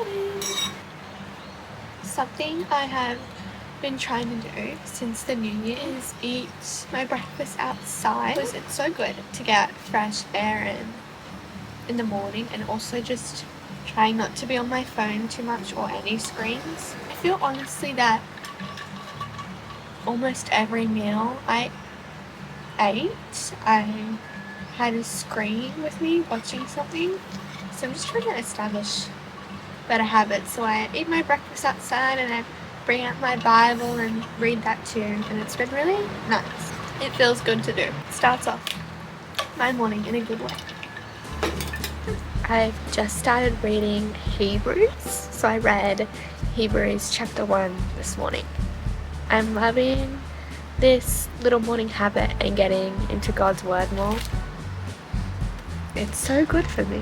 morning. Something I have been trying to do since the new year is eat my breakfast outside, because it's so good to get fresh air in the morning, and also just trying not to be on my phone too much or any screens. I feel honestly that almost every meal I ate, I had a screen with me watching something. So I'm just trying to establish better habits. So I eat my breakfast outside and I bring out my Bible and read that too. And it's been really nice. It feels good to do. Starts off my morning in a good way. I've just started reading Hebrews. So I read Hebrews chapter 1 this morning. I'm loving this little morning habit and getting into God's word more. It's so good for me.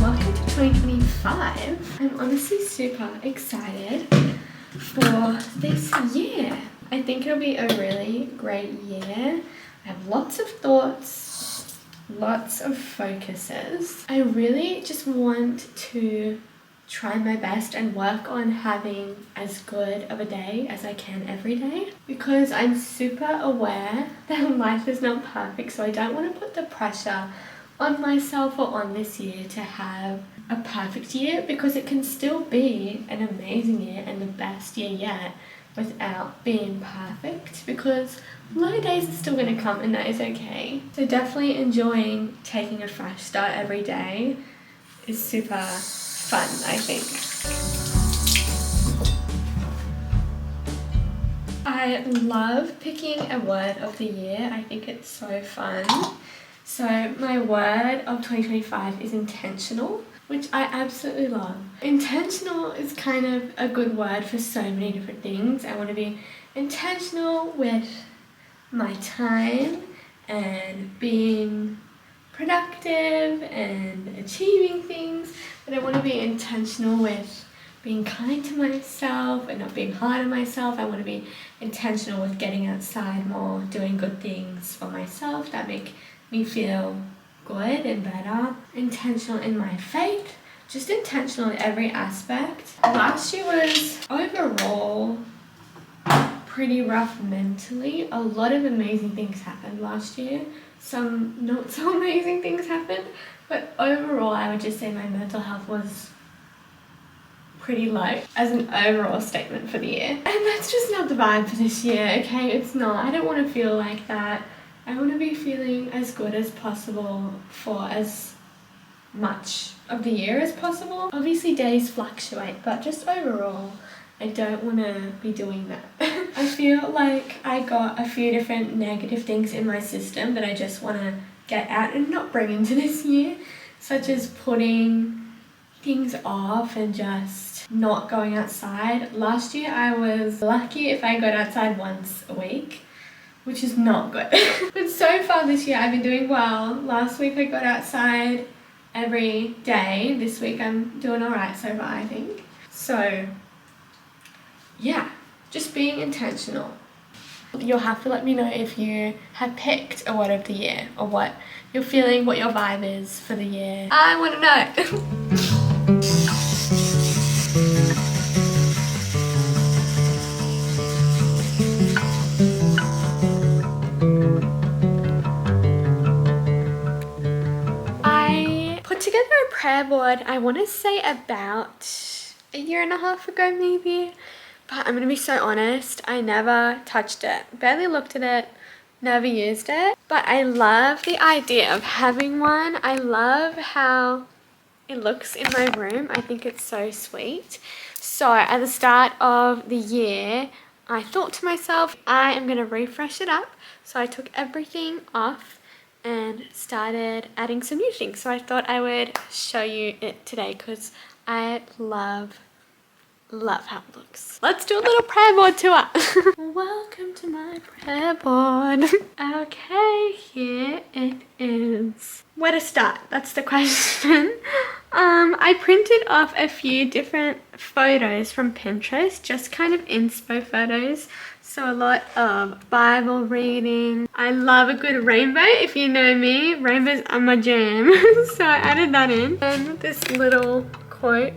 Welcome to 2025. I'm honestly super excited for this year. I think it'll be a really great year. I have lots of thoughts, lots of focuses. I really just want to try my best and work on having as good of a day as I can every day, because I'm super aware that life is not perfect, so I don't want to put the pressure on myself or on this year to have a perfect year, because it can still be an amazing year and the best year yet without being perfect, because low days are still going to come and that is okay. So definitely enjoying taking a fresh start every day is super fun, I think. I love picking a word of the year. I think it's so fun. So my word of 2025 is intentional, which I absolutely love. Intentional is kind of a good word for so many different things. I want to be intentional with my time and being productive and achieving things, but I want to be intentional with being kind to myself and not being hard on myself. I want to be intentional with getting outside more, doing good things for myself that make me feel good and better. Intentional in my faith, just intentional in every aspect. Last year was overall pretty rough mentally. A lot of amazing things happened last year. Some not so amazing things happened, but overall I would just say my mental health was pretty low as an overall statement for the year. And that's just not the vibe for this year, okay? It's not. I don't want to feel like that. I want to be feeling as good as possible for as much of the year as possible. Obviously days fluctuate, but just overall I don't want to be doing that. I feel like I got a few different negative things in my system that I just want to get out and not bring into this year, such as putting things off and just not going outside. Last year I was lucky if I got outside once a week, which is not good. But so far this year I've been doing well. Last week I got outside every day. This week I'm doing alright so far, I think. So yeah, just being intentional. You'll have to let me know if you have picked a word of the year or what you're feeling, what your vibe is for the year. I want to know. I put together a prayer board, I want to say about a year and a half ago maybe. But I'm going to be so honest, I never touched it, barely looked at it, never used it. But I love the idea of having one. I love how it looks in my room. I think it's so sweet. So at the start of the year, I thought to myself, I am going to refresh it up. So I took everything off and started adding some new things. So I thought I would show you it today because I love love how it looks. Let's do a little prayer board tour. Welcome to my prayer board. Okay, here it is. Where to start? That's the question. I printed off a few different photos from Pinterest, just kind of inspo photos. So a lot of Bible reading. I love a good rainbow. If you know me, rainbows are my jam. So I added that in. And this little quote,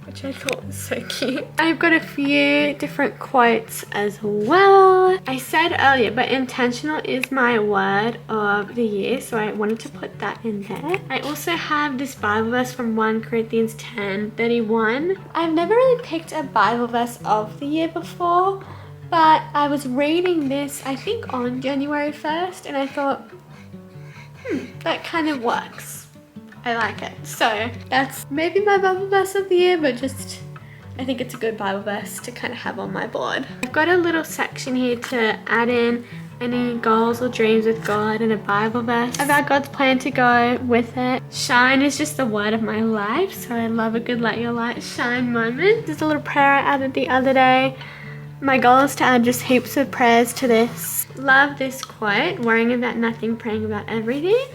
which I thought was so cute. I've got a few different quotes as well. I said earlier, but intentional is my word of the year, so I wanted to put that in there. I also have this Bible verse from 1 Corinthians 10:31. I've never really picked a Bible verse of the year before, but I was reading this, I think on January 1st, and I thought, that kind of works. I like it. So that's maybe my Bible verse of the year, but just, I think it's a good Bible verse to kind of have on my board. I've got a little section here to add in any goals or dreams with God and a Bible verse about God's plan to go with it. Shine is just the word of my life, so I love a good let your light shine moment. There's a little prayer I added the other day. My goal is to add just heaps of prayers to this. Love this quote, worrying about nothing, praying about everything.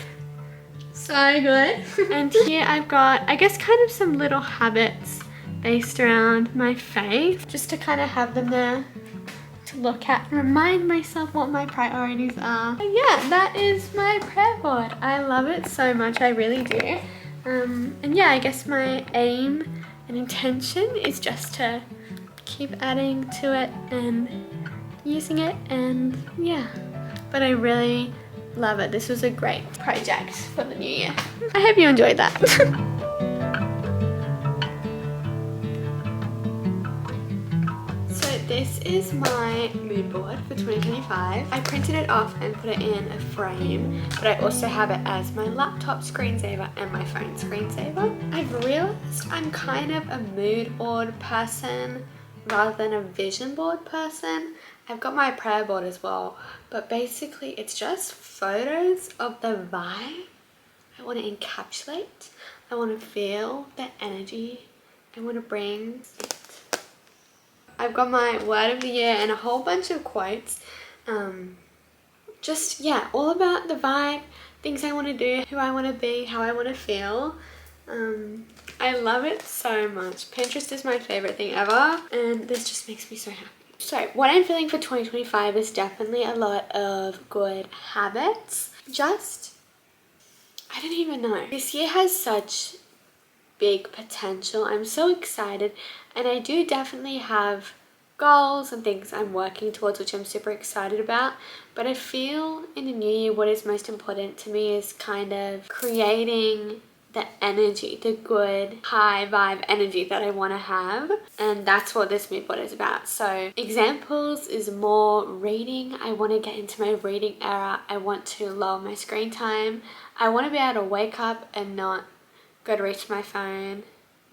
So good. And here I've got, I guess, kind of some little habits based around my faith, just to kind of have them there to look at and remind myself what my priorities are. But yeah, that is my prayer board. I love it so much, I really do. And yeah, I guess my aim and intention is just to keep adding to it and using it, and yeah, but I really love it. This was a great project for the new year. I hope you enjoyed that. So this is my mood board for 2025. I printed it off and put it in a frame, but I also have it as my laptop screensaver and my phone screensaver. I've realized I'm kind of a mood board person rather than a vision board person. I've got my prayer board as well, but basically it's just photos of the vibe I want to encapsulate. I want to feel the energy I want to bring. I've got my word of the year and a whole bunch of quotes. Just, yeah, all about the vibe, things I want to do, who I want to be, how I want to feel. I love it so much. Pinterest is my favorite thing ever, and this just makes me so happy. So what I'm feeling for 2025 is definitely a lot of good habits. Just, I don't even know. This year has such big potential. I'm so excited, and I do definitely have goals and things I'm working towards, which I'm super excited about. But I feel in the new year, what is most important to me is kind of creating the energy, the good high vibe energy that I want to have, and that's what this mood board is about. So examples is more reading. I want to get into my reading era. I want to lower my screen time. I want to be able to wake up and not go to reach my phone.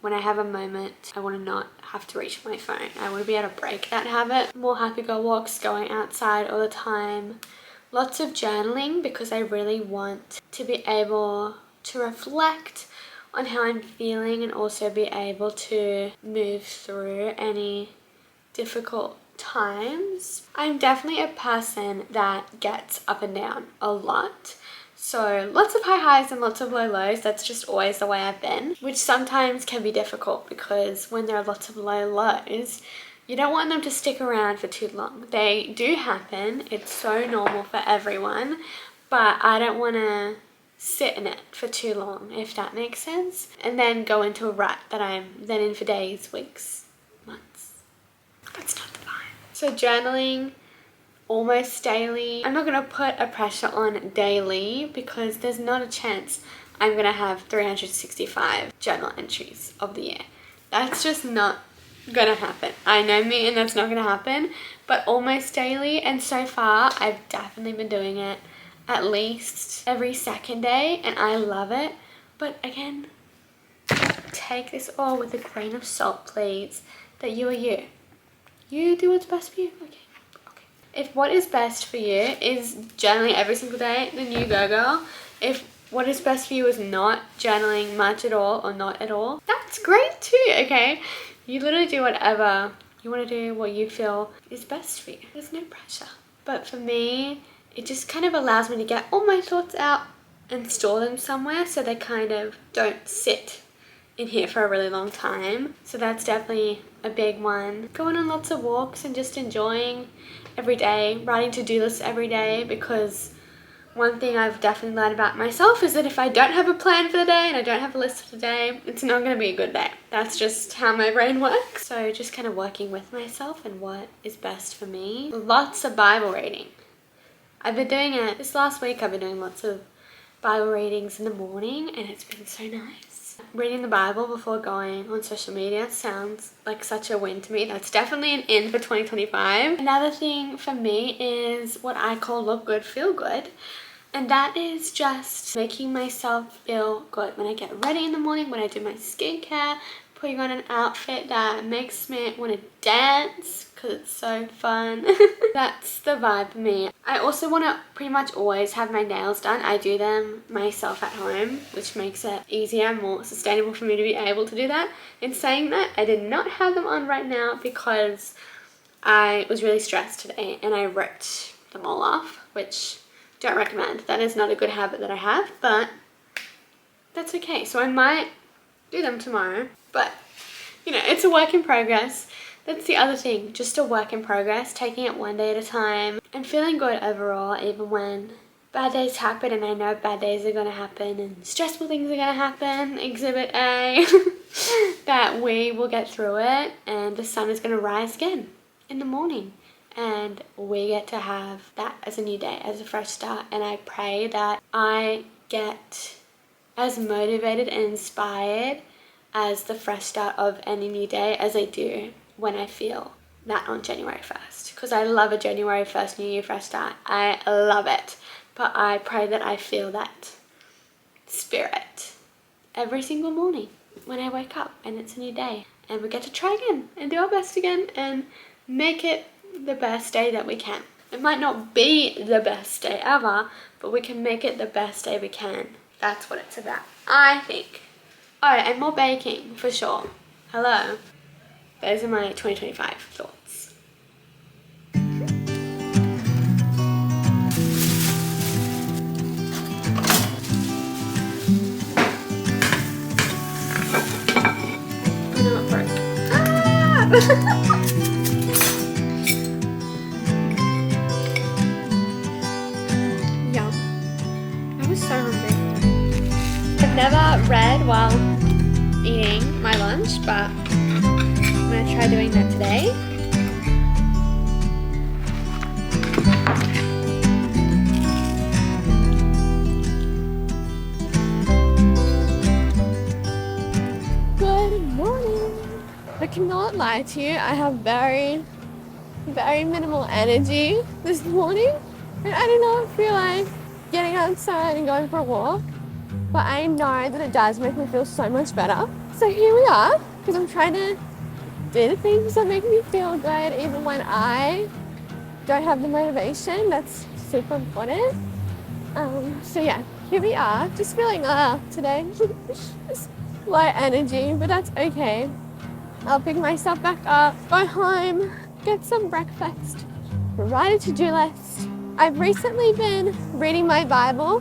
When I have a moment, I want to not have to reach my phone. I want to be able to break that habit. More happy go walks, going outside all the time. Lots of journaling, because I really want to be able to reflect on how I'm feeling and also be able to move through any difficult times. I'm definitely a person that gets up and down a lot. So lots of high highs and lots of low lows. That's just always the way I've been, which sometimes can be difficult because when there are lots of low lows, you don't want them to stick around for too long. They do happen. It's so normal for everyone, but I don't want to sit in it for too long, if that makes sense, and then go into a rut that I'm then in for days, weeks, months. That's not the vibe. So journaling almost daily. I'm not going to put a pressure on daily because there's not a chance I'm going to have 365 journal entries of the year. That's just not going to happen. I know me, and that's not going to happen, but almost daily, and so far I've definitely been doing it at least every second day, and I love it. But again, take this all with a grain of salt, please, that you are you. You do what's best for you. Okay. If what is best for you is journaling every single day, then you go, girl. If what is best for you is not journaling much at all or not at all, that's great too, okay? You literally do whatever you want to do, what you feel is best for you. There's no pressure. But for me, it just kind of allows me to get all my thoughts out and store them somewhere so they kind of don't sit in here for a really long time. So that's definitely a big one. Going on lots of walks and just enjoying every day, writing to-do lists every day, because one thing I've definitely learned about myself is that if I don't have a plan for the day and I don't have a list for the day, it's not going to be a good day. That's just how my brain works. So just kind of working with myself and what is best for me. Lots of Bible reading. I've been doing it this last week. I've been doing lots of Bible readings in the morning and it's been so nice. Reading the Bible before going on social media sounds like such a win to me. That's definitely an in for 2025. Another thing for me is what I call look good, feel good. And that is just making myself feel good. When I get ready in the morning, when I do my skincare, putting on an outfit that makes me want to dance because it's so fun. That's the vibe for me. I also want to pretty much always have my nails done. I do them myself at home, which makes it easier and more sustainable for me to be able to do that. In saying that, I did not have them on right now because I was really stressed today and I ripped them all off, which don't recommend. That is not a good habit that I have, but that's okay. So I might do them tomorrow, but you know, it's a work in progress. That's the other thing, just a work in progress, taking it one day at a time and feeling good overall, even when bad days happen. And I know bad days are going to happen and stressful things are going to happen, exhibit A, that we will get through it and the sun is going to rise again in the morning. And we get to have that as a new day, as a fresh start. And I pray that I get as motivated and inspired as the fresh start of any new day as I do when I feel that on January 1st. Because I love a January 1st New Year fresh start. I love it. But I pray that I feel that spirit every single morning when I wake up and it's a new day. And we get to try again and do our best again and make it the best day that we can. It might not be the best day ever, but we can make it the best day we can. That's what it's about, I think. Oh, and more baking, for sure. Hello. Those are my 2025 thoughts. Oh no, it broke. Ah! So hungry. I've never read while eating my lunch, but I'm going to try doing that today. Good morning. I cannot lie to you, I have very minimal energy this morning, and I do not feel like getting outside and going for a walk, but I know that it does make me feel so much better. So here we are, because I'm trying to do the things that make me feel good even when I don't have the motivation. That's super important. So yeah, here we are, just feeling today just low energy, but that's okay. I'll pick myself back up, go home, get some breakfast, write a to-do list. I've recently been reading my Bible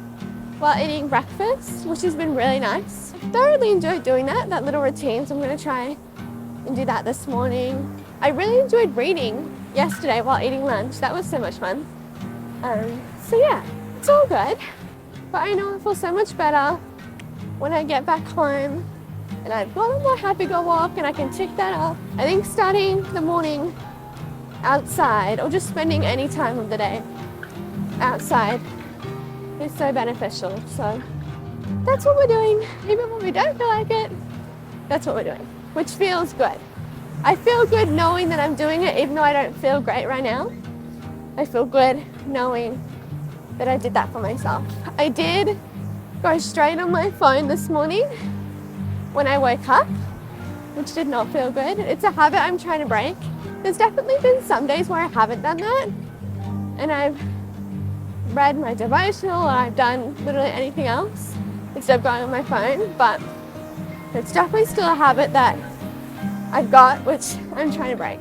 while eating breakfast, which has been really nice. I've thoroughly enjoyed doing that little routine, so I'm going to try and do that this morning. I really enjoyed reading yesterday while eating lunch. That was so much fun. So yeah, it's all good. But I know I feel so much better when I get back home and I've got on my happy go walk and I can tick that off. I think starting the morning outside or just spending any time of the day outside is so beneficial. So that's what we're doing. Even when we don't feel like it, that's what we're doing, which feels good. I feel good knowing that I'm doing it even though I don't feel great right now. I feel good knowing that I did that for myself. I did go straight on my phone this morning when I woke up, which did not feel good. It's a habit I'm trying to break. There's definitely been some days where I haven't done that, and I've read my devotional or I've done literally anything else instead of going on my phone, but it's definitely still a habit that I've got, which I'm trying to break.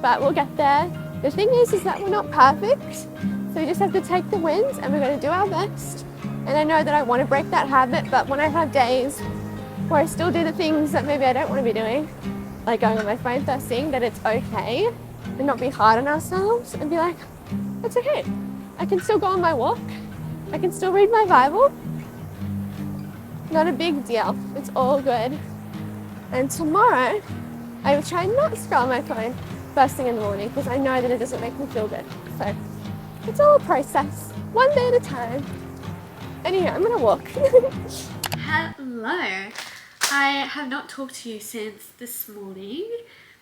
But we'll get there. The thing is that we're not perfect. So we just have to take the wins and we're going to do our best. And I know that I want to break that habit, but when I have days where I still do the things that maybe I don't want to be doing, like going on my phone first thing, that it's okay and not be hard on ourselves and be like, it's okay. I can still go on my walk. I can still read my Bible. Not a big deal. It's all good. And tomorrow, I will try not to scroll my phone first thing in the morning because I know that it doesn't make me feel good. So it's all a process, one day at a time. Anyway, I'm gonna walk. Hello. I have not talked to you since this morning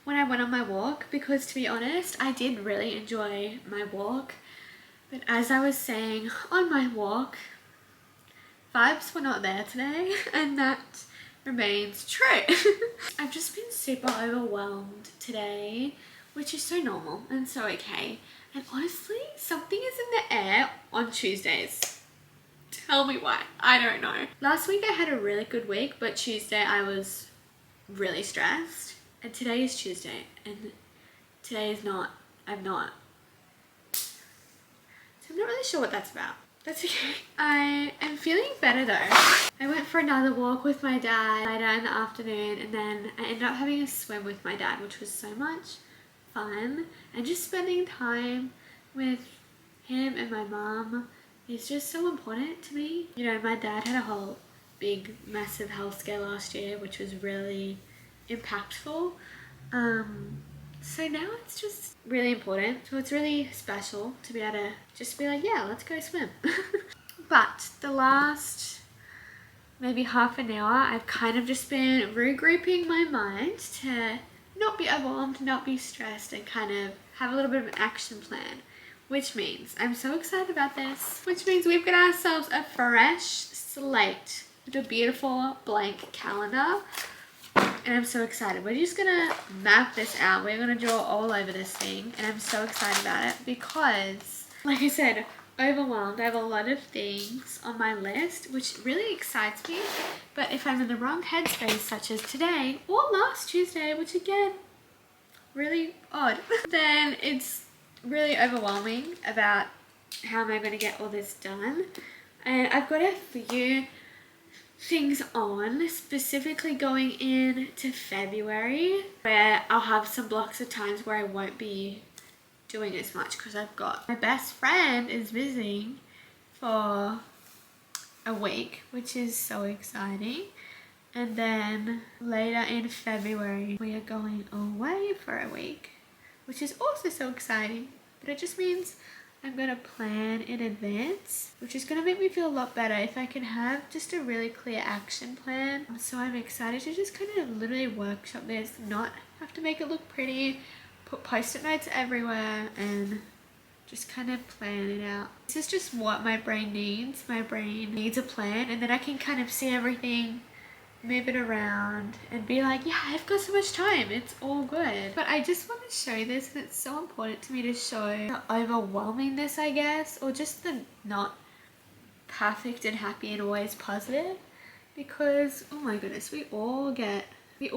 when I went on my walk because, to be honest, I did really enjoy my walk. But as I was saying on my walk, vibes were not there today, and that remains true. I've just been super overwhelmed today, which is so normal and so okay. And honestly, something is in the air on Tuesdays. Tell me why. I don't know. Last week I had a really good week, but Tuesday I was really stressed. And today is Tuesday, and today is not. I'm not. So I'm not really sure what that's about. That's okay. I am feeling better though. I went for another walk with my dad later in the afternoon, and then I ended up having a swim with my dad, which was so much fun. And just spending time with him and my mum is just so important to me. You know, my dad had a whole big massive health scare last year, which was really impactful. So now it's just really important. So it's really special to be able to just be like, yeah, let's go swim. But the last maybe half an hour, I've kind of just been regrouping my mind to not be overwhelmed, not be stressed, and kind of have a little bit of an action plan. Which means I'm so excited about this. Which means we've got ourselves a fresh slate with a beautiful blank calendar. And I'm so excited. We're just gonna map this out. We're gonna draw all over this thing. And I'm so excited about it because, like I said, overwhelmed. I have a lot of things on my list, which really excites me. But if I'm in the wrong headspace, such as today or last Tuesday, which again, really odd, then it's really overwhelming about how am I going to get all this done. And I've got a few things on, specifically going into February, where I'll have some blocks of times where I won't be doing as much because I've got my best friend is visiting for a week, which is so exciting. And then later in February, we are going away for a week, which is also so exciting. But it just means I'm going to plan in advance, which is going to make me feel a lot better if I can have just a really clear action plan. So I'm excited to just kind of literally workshop this, not have to make it look pretty, put post-it notes everywhere, and just kind of plan it out. This is just what my brain needs. My brain needs a plan, and then I can kind of see everything, move it around, and be like, yeah, I've got so much time, it's all good. But I just want to show this, and it's so important to me to show the overwhelmingness, I guess, or just the not perfect and happy and always positive, because oh my goodness, we all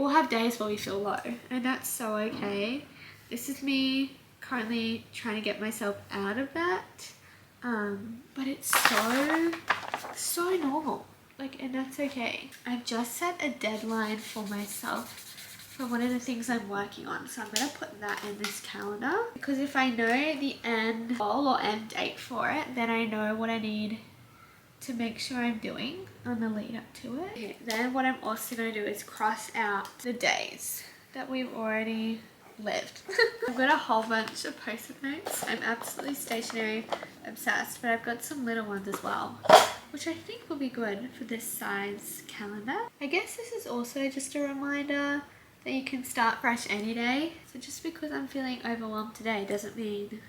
have days where we feel low, and that's so okay. This is me currently trying to get myself out of that, but it's so normal. Like, and that's okay. I've just set a deadline for myself for one of the things I'm working on. So I'm going to put that in this calendar. Because if I know the end goal or end date for it, then I know what I need to make sure I'm doing on the lead up to it. Okay, then what I'm also going to do is cross out the days that we've already lived. I've got a whole bunch of post-it notes. I'm absolutely stationery obsessed, but I've got some little ones as well, which I think will be good for this size calendar. I guess this is also just a reminder that you can start fresh any day. So just because I'm feeling overwhelmed today doesn't mean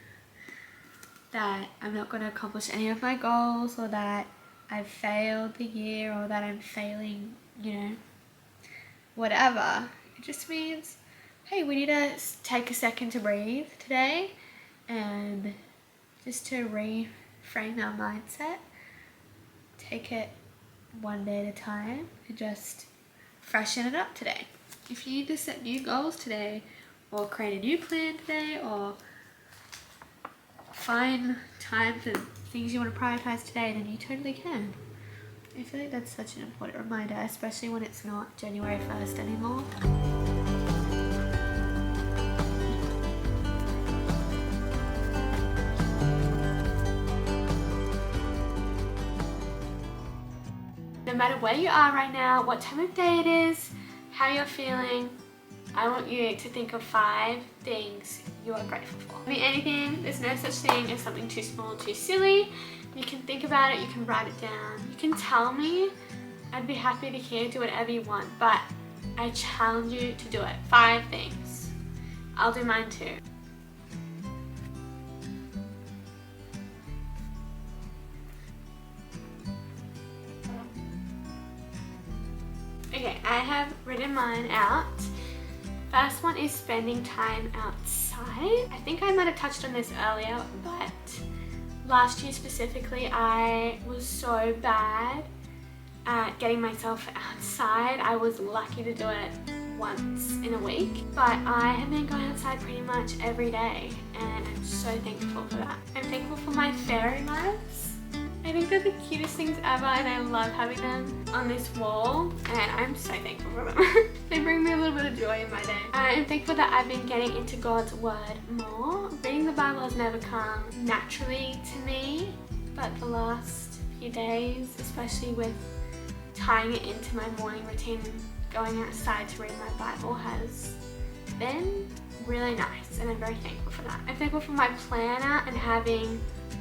that I'm not going to accomplish any of my goals, or that I've failed the year, or that I'm failing, you know, whatever. It just means, hey, we need to take a second to breathe today and just to reframe our mindset. Take it one day at a time and just freshen it up today. If you need to set new goals today, or create a new plan today, or find time for things you want to prioritize today, then you totally can. I feel like that's such an important reminder, especially when it's not January 1st anymore. No matter where you are right now, what time of day it is, how you're feeling, I want you to think of 5 things you are grateful for. It can be anything. There's no such thing as something too small, too silly. You can think about it, you can write it down. You can tell me, I'd be happy to hear, do whatever you want, but I challenge you to do it. 5 things. I'll do mine too. Okay, I have written mine out. First one is spending time outside. I think I might have touched on this earlier, but last year specifically, I was so bad at getting myself outside. I was lucky to do it once in a week, but I have been going outside pretty much every day, and I'm so thankful for that. I'm thankful for my fairy lights. I think they're the cutest things ever, and I love having them on this wall, and I'm so thankful for them. They bring me a little bit of joy in my day. I'm thankful that I've been getting into God's Word more. Reading the Bible has never come naturally to me, but the last few days, especially with tying it into my morning routine, going outside to read my Bible, has been really nice, and I'm very thankful for that. I'm thankful for my planner and having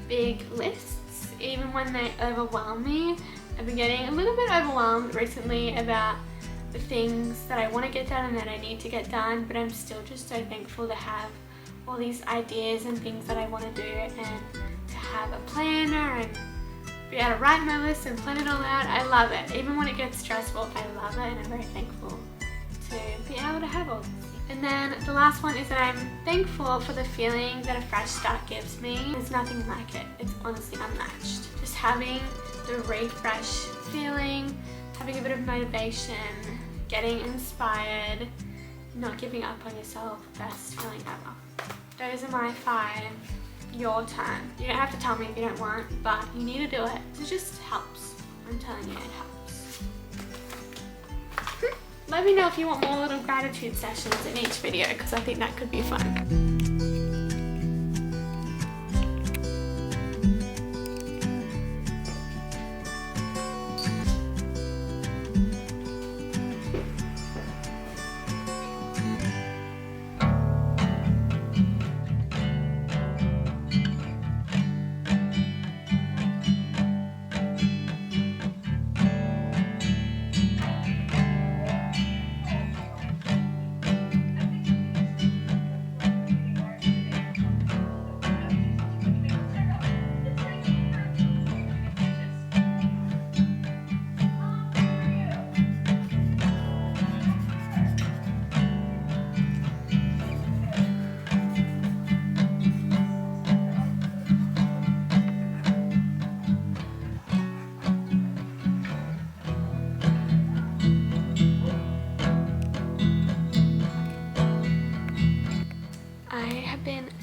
big lists. Even when they overwhelm me, I've been getting a little bit overwhelmed recently about the things that I want to get done and that I need to get done, but I'm still just so thankful to have all these ideas and things that I want to do, and to have a planner and be able to write my list and plan it all out. I love it. Even when it gets stressful, I love it, and I'm very thankful to be able to have all this. And then the last one is that I'm thankful for the feeling that a fresh start gives me. There's nothing like it. It's honestly unmatched. Just having the refresh feeling, having a bit of motivation, getting inspired, not giving up on yourself, best feeling ever. Those are my 5. Your turn. You don't have to tell me if you don't want, but you need to do it. It just helps. I'm telling you, it helps. Let me know if you want more little gratitude sessions in each video, because I think that could be fun.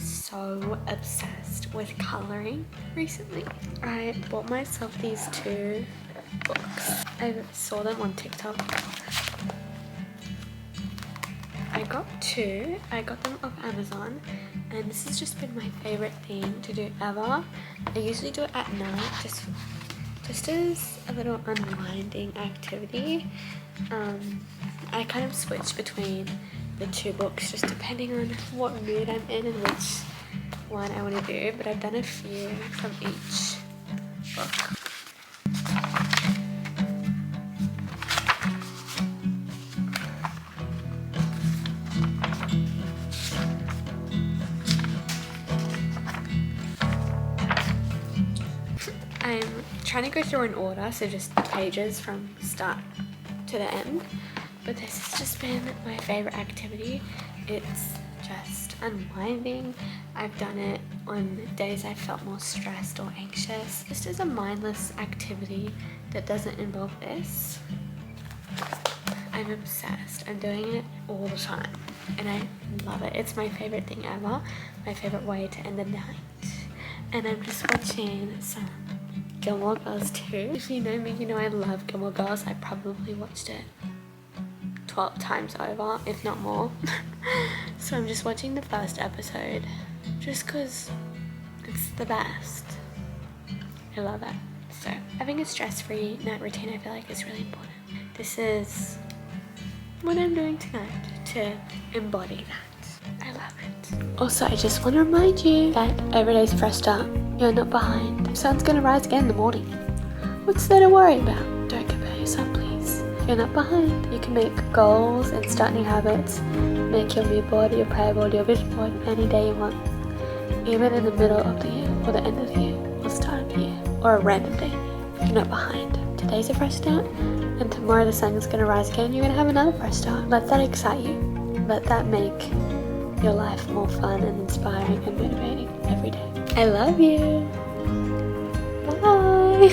So obsessed with coloring recently. I bought myself these 2 books. I saw them on TikTok. I got 2. I got them off Amazon, and this has just been my favorite thing to do ever. I usually do it at night, just as a little unwinding activity. I kind of switch between the 2 books just depending on what mood I'm in and which one I want to do, but I've done a few from each book. I'm trying to go through in order, so just pages from start to the end, but this has just been my favorite activity. It's just unwinding. I've done it on days I felt more stressed or anxious, just as a mindless activity that doesn't involve this. I'm obsessed. I'm doing it all the time and I love it. It's my favorite thing ever. My favorite way to end the night. And I'm just watching some Gilmore Girls too. If you know me, you know I love Gilmore Girls. I probably watched it 12 times over, if not more. So I'm just watching the first episode just because it's the best. I love it. So having a stress-free night routine I feel like is really important. This is what I'm doing tonight to embody that. I love it. Also, I just want to remind you that every day's a fresh start. You're not behind. The sun's gonna rise again in the morning. What's there to worry about? Don't compare yourself, please. You're not behind. You can make goals and start new habits. Make your mood board, your prayer board, your vision board any day you want. Even in the middle of the year, or the end of the year, or start of the year, or a random day. You're not behind. Today's a fresh start, and tomorrow the sun is gonna rise again. You're gonna have another fresh start. Let that excite you. Let that make your life more fun and inspiring and motivating every day. I love you. Bye.